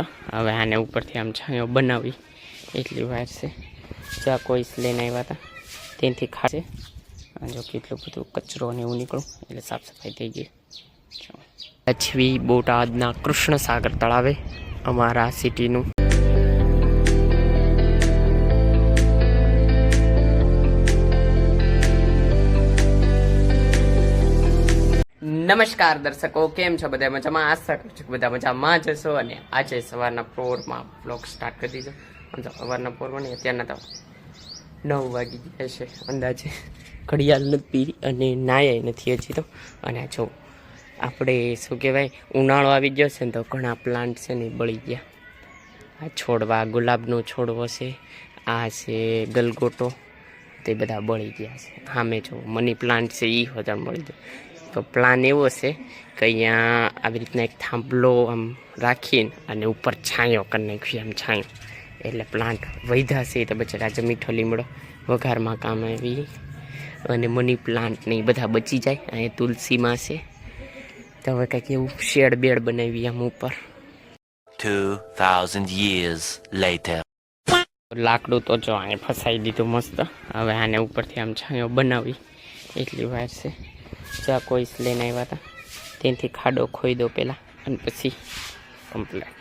હવે આને ઉપરથી આમ છાંયો બનાવી એટલી વાર છે. જ્યાં કોઈ લઈને આવ્યા હતા તેનાથી ખાશે. જો કેટલું બધું કચરો ને એવું નીકળું એટલે સાફ સફાઈ થઈ ગઈ. લચ્છવી બોટાદના કૃષ્ણ સાગર તળાવે અમારા સિટીનું. નમસ્કાર દર્શકો, કેમ છો બધા? મજામાં? આશા કરું છું બધા મજામાં જશો. અને આજે સવારના પોરમાં બ્લોગ સ્ટાર્ટ કરી દીધો. સવારના પોરમાં નહીં, અત્યારના તો 9 વાગી ગયા છે અંદાજે. ઘડિયાળ નથી પી અને નાયા નથી હજી તો. અને જો આપણે શું કહેવાય, ઉનાળો આવી ગયો છે ને તો ઘણા પ્લાન્ટ છે ને બળી ગયા. આ છોડવા ગુલાબનો છોડવો છે, આ છે ગલગોટો, તે બધા બળી ગયા છે. સામે જો મની પ્લાન્ટ છે એ બધા મળી જાય. તો પ્લાન એવો છે કે અહીંયા આવી રીતના એક થાંભલો આમ રાખીને અને ઉપર છાંયો કરી નાખ્યો, આમ છાંયો એટલે પ્લાન્ટ વધ્યા છે. તો બચારા આજે મીઠો લીમડો વઘારમાં કામ આવી અને મની પ્લાન્ટ ને એ બધા બચી જાય. અહીંયા તુલસીમાં છે. તો હવે કંઈક એવું શેડ બેડ બનાવી આમ ઉપર. 2000 years later. લાકડું તો જો અહીં ફસાઈ દીધું મસ્ત. હવે આને ઉપરથી આમ છાંયો બનાવી એટલી વાર છે. જ્યાં કોઈ લઈને આવ્યા હતા તેનાથી ખાડો ખોઈ દો પહેલાં અને પછી કમ્પ્લેટ.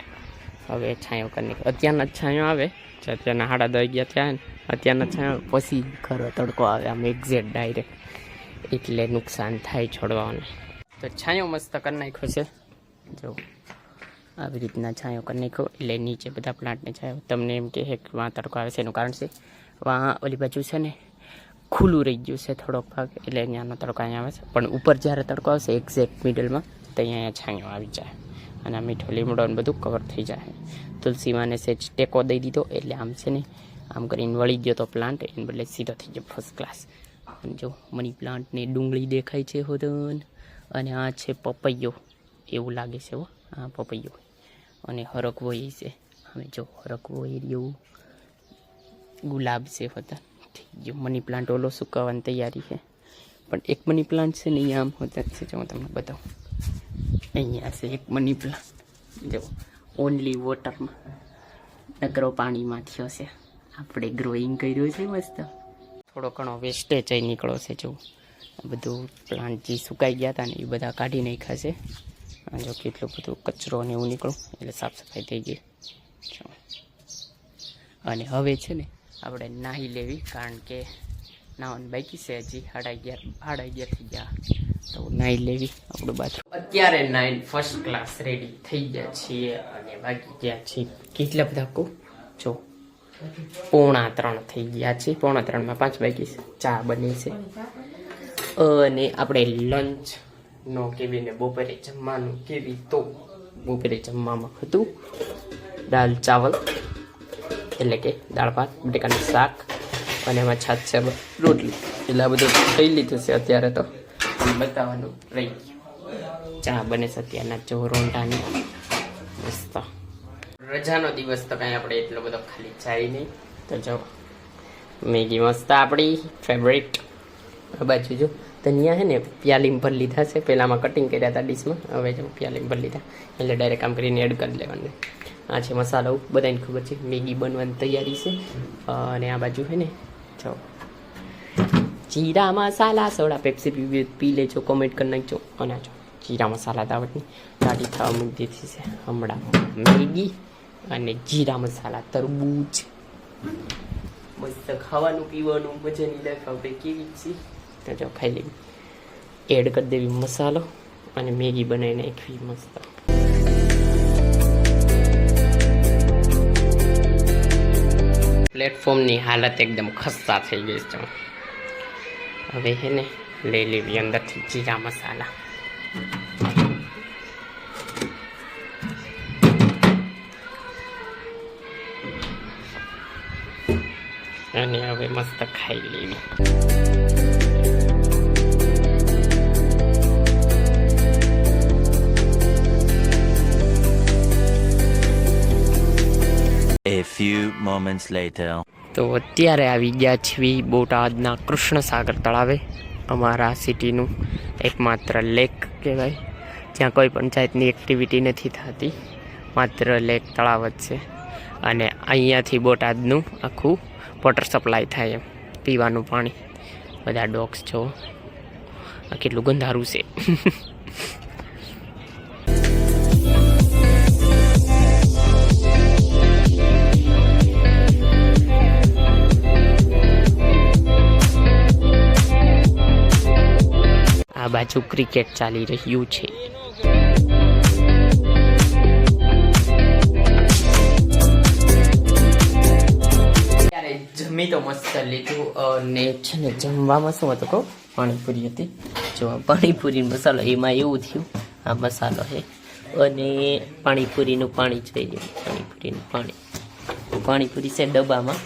હવે છાંયો કરી નાખ્યો. અત્યારના જ છાંયો આવે, અત્યારના 10:30 થયા ને અત્યારના છાંયો પછી ખરો તડકો આવે આમ એક્ઝેક્ટ ડાયરેક્ટ, એટલે નુકસાન થાય છોડવાઓને. તો છાંયો મસ્ત કરી નાખ્યો છે. જો આવી રીતના છાંયો કરી નાખ્યો એટલે નીચે બધા પ્લાન્ટને છાંયો. તમને એમ કે વાં તડકો આવે છે એનું કારણ છે વાં ઓલી બાજુ છે ને ખુલ્લું રહી ગયું છે થોડોક ભાગ, એટલે અહીંયાનો તડકો અહીંયા આવે છે. પણ ઉપર જ્યારે તડકો આવશે એક્ઝેક્ટ મિડલમાં તો અહીંયા છાંયો આવી જાય અને મીઠો લીમડો ને બધું કવર થઈ જાય. તુલસીમાંને સેજ ટેકો દઈ દીધો એટલે આમ છે ને આમ કરીને વળી ગયો તો પ્લાન્ટ, એને બદલે સીધો થઈ ગયો ફર્સ્ટ ક્લાસ. અને જો મની પ્લાન્ટને ડુંગળી દેખાય છે હોદન, અને આ છે પપૈયો એવું લાગે છે. હો આ પપૈયો અને હરકવો એ છે. હવે જો હરકવો એ રહ્યું, ગુલાબ છે હોતા. જો મની પ્લાન્ટ ઓલો સુકાવવાની તૈયારી છે. પણ એક મની પ્લાન્ટ છે ને અહીંયા આમ હોતા છે. જો હું તમને બતાવું, અહીંયા છે એક મની પ્લાન્ટ. જો ઓનલી વોટરમાં, નકરો પાણીમાં થયો છે. આપણે ગ્રોઈંગ કર્યું છે મસ્ત. થોડો ઘણો વેસ્ટેજ અહીં નીકળો છે. જો આ બધું પ્લાન્ટ જે સુકાઈ ગયા હતા ને એ બધા કાઢી નાખ્યા છે. જો કેટલું બધું કચરો ને એવું નીકળું એટલે સાફ સફાઈ થઈ ગઈ. અને હવે છે ને આપણે નાહી લેવી, કારણ કે નાવાનું બાકી છે હજી. 11:30 થઈ ગયા તો નાહી લેવી આપણું બાથરૂમ. અત્યારે 9 ફર્સ્ટ ક્લાસ રેડી થઈ ગયા છીએ અને બાકી ગયા છીએ કેટલા બધા કહું જો 2:45 થઈ ગયા છે. 2:45માં 5 બાકી છે. ચા બની છે અને આપણે લંચનો કેવી ને બપોરે જમવાનું કેવી. તો બપોરે જમવામાં હતું દાળ ચાવલ, એટલે કે દાળ ભાત, બટેકાનું શાક અને એમાં છાશ છે, રોટલી. એટલે આ બધું થઈ લીધું છે અત્યારે. તો બતાવવાનું રહી ગયું. ચા બને છે અત્યારના જો રોંઢાની મસ્ત. રજાનો દિવસ તો કાંઈ આપણે એટલો બધો ખાલી જાય નહીં. તો જો મેગી મસ્ત આપણી ફેવરેટ. આ બાજુ જો ધનિયા છે ને પ્યાલીમાં ભરી લીધા છે. પહેલાંમાં કટિંગ કર્યા હતા ડીશમાં, હવે જો પ્યાલીમાં ભરી લીધા એટલે ડાયરેક્ટ કામ કરીને એડ કરી લેવાનું. આ છે મસાલો, બધાને ખબર છે. મેગી બનવાની તૈયારી છે. અને આ બાજુ છે ને જો જીરા મસાલા સોડા, પેપ્સી પી લેજો, કોમેન્ટ કરી નાખજો. અને જો જીરા મસાલા દાવતની ગાડી થવા મૂકી દીધી છે હમણાં. મેગી અને જીરા મસાલા, તરબૂચ, મસ્ત ખાવાનું પીવાનું મજાની લાઈફ આપણે કેવી છે. તો જો ખાઈ લેવી, એડ કરી દેવી મસાલો અને મેગી બનાવી નાખવી મસ્ત. પ્લેટફોર્મની હાલત એકદમ ખસ્તા થઈ ગઈ છે. હવે છે ને લઈ લેવી અંદરથી જીરા મસાલા. અને હવે મસ્ત ખાઈ લેવી. A few moments later. તો અત્યારે આવી ગયા છીએ બોટાદના કૃષ્ણ સાગર તળાવે, અમારા સિટીનું એકમાત્ર લેક કહેવાય, જ્યાં કોઈ પણ જાતની એક્ટિવિટી નથી થતી. માત્ર લેક તળાવ જ છે અને અહીંયાથી બોટાદનું આખું વોટર સપ્લાય થાય એમ પીવાનું પાણી. બધા ડોગ્સ છો. આ કેટલું ગંધારું છે. આ બાજુ ક્રિકેટ ચાલી રહ્યું છે. જમી તો મસ્ત લીધું અને છે ને જમવામાં શું હતું કહું, પાણીપુરી હતી. જો પાણીપુરી મસાલો એમાં એવું થયું, આ મસાલો છે અને પાણીપુરીનું પાણી જોઈએ. પાણીપુરીનું પાણી, પાણીપુરી છે ડબ્બામાં.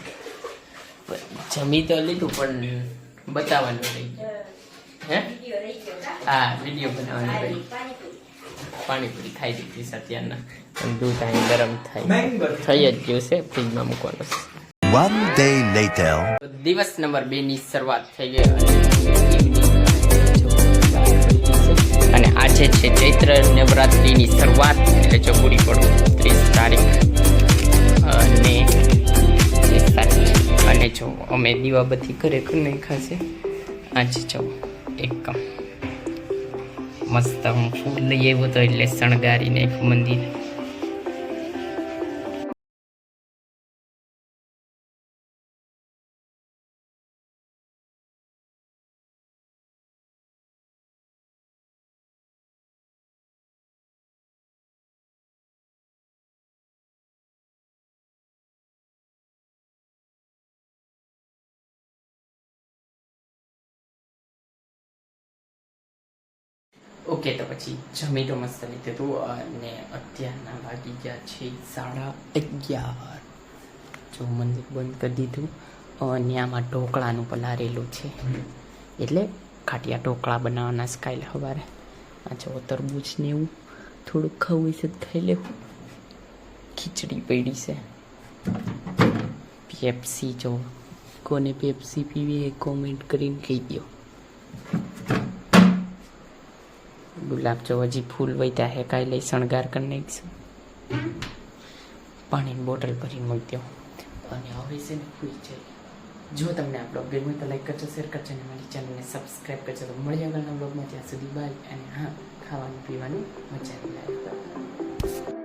જમી તો લીધું પણ બતાવવાનું રહી ગયું. હે હા, વિડીયો બનાવવાનું રહી. પાણીપુરી ખાઈ દીધી સત્યાના. દૂધ અહીં ગરમ થઈ જ ગયું છે, ફ્રીજમાં મૂકવાનું છે. One day later. દિવસ નંબર 2 ની શરૂઆત થઈ ગઈ અને આજે છે ચૈત્ર નવરાત્રિની શરૂઆત, એટલે જો પૂરી પડવું 30 તારીખ અને 30 તારીખ. અને જો અમે દીવાબત્તી ઘરે કરી નાખ્યા છે. આજે જો એકદમ મસ્ત હું ફૂલ લઈ આવ્યો હતો એટલે શણગારીને એક મંદિર. ઓકે, તો પછી જમી તો મસ્ત લીધું અને અત્યારના વાગી ગયા છે 11:30. જો મંદિર બંધ કરી દીધું અને આમાં ઢોકળાનું પલારેલું છે, એટલે ખાટિયા ઢોકળા બનાવવાના સ્કાઈલ સવારે. આ જો તરબૂચ ને એવું થોડુંક ખાવું છે ખાઈ લેવું. ખીચડી પડી છે. પેપ્સી, જો કોને પેપ્સી પીવી એ કોમેન્ટ કરીને કહી દો. ગુલાબ જો હજી ફૂલ વૈતા હે, કાંઈ લઈ શણગાર કરી નાખીશું. પાણીની બોટલ ભરી મૂકી દો અને હવે છે ને ફૂલ જાય. જો તમને આ બ્લોગ ગમ્યો તો લાઈક કરજો, શેર કરજો અને મારી ચેનલને સબસ્ક્રાઈબ કરજો. તો મળી આગળના બ્લોગમાં, ત્યાં સુધી બાય. અને હા, ખાવાનું પીવાનું મજા આવી.